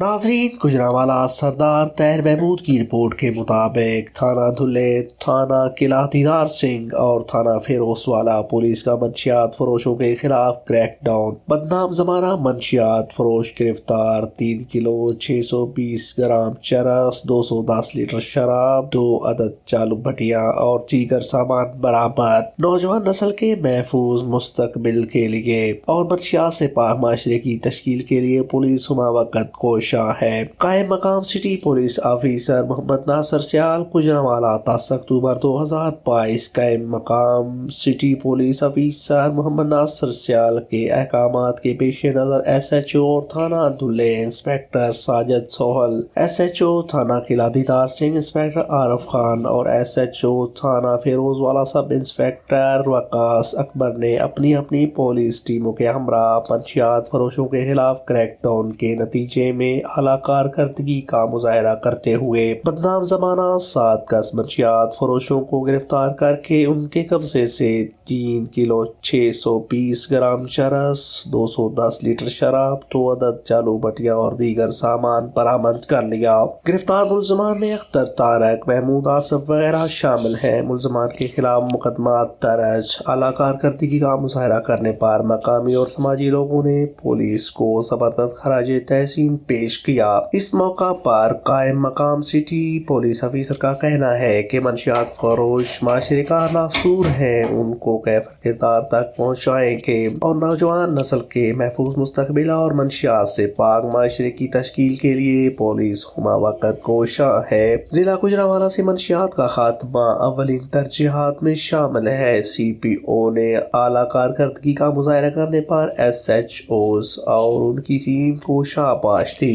ناظرین، گجرانوالہ سردار طاہر محمود کی رپورٹ کے مطابق تھانہ دھلے، تھانہ قلعہ دیدار سنگھ اور تھانہ فیروزوالہ پولیس کا منشیات فروشوں کے خلاف کریک ڈاؤن۔ بدنام زمانہ منشیات فروش گرفتار، 3 کلو 620 گرام چرس، 210 لیٹر شراب، 2 عدد چالو بھٹیاں اور دیگر سامان برآمد۔ نوجوان نسل کے محفوظ مستقبل کے لیے اور منشیات سے پاک معاشرے کی تشکیل کے لیے پولیس ہمہ وقت کوشاں ہے۔ قائم مقام city police officer Muhammad Nasir Sial Gujranwala 10 October 2022۔ قائم مقام city police officer Muhammad Nasir Sial کے احکامات کے پیش نظر ایس ایچ او تھانہ Dhullay inspector Sajid Sohal, S H O تھانہ قلعہ دیدار سنگھ انسپکٹر عارف خان اور ایس ایچ او تھانہ فیروزوالہ سب انسپکٹر وقاص اکبر نے اپنی اپنی پولیس ٹیموں کے ہمراہ منشیات فروشوں کے خلاف کریک ڈاؤن کے نتیجے میں اعلیٰ کارکردگی کا مظاہرہ کرتے ہوئے بدنام زمانہ 7 کس منشیات فروشوں کو گرفتار کر کے ان کے قبضے سے 3 کلو 620 گرام چرس، 210 لیٹر شراب، 2 عدد چالو بٹیاں اور دیگر سامان برآمد کر لیا۔ گرفتار ملزمان میں اختر، طارق، محمود، آصف وغیرہ شامل ہیں۔ ملزمان کے خلاف مقدمات درج۔ اعلیٰ کارکردگی کا مظاہرہ کرنے پر مقامی اور سماجی لوگوں نے پولیس کو زبردست خراج تحسین پیش کیا۔ اس موقع پر قائم مقام سٹی پولیس آفیسر کا کہنا ہے کہ منشیات فروش معاشرے کا ناسور ہیں، ان کو کیفر کردار تک پہنچائیں گے اور نوجوان نسل کے محفوظ مستقبل اور منشیات سے پاک معاشرے کی تشکیل کے لیے پولیس ہمہ وقت کوشاں ہے۔ ضلع گجرانوالہ سے منشیات کا خاتمہ اولین ترجیحات میں شامل ہے۔ سی پی او نے اعلیٰ کارکردگی کا مظاہرہ کرنے پر ایس ایچ اوز اور ان کی ٹیم کو شاباش دی۔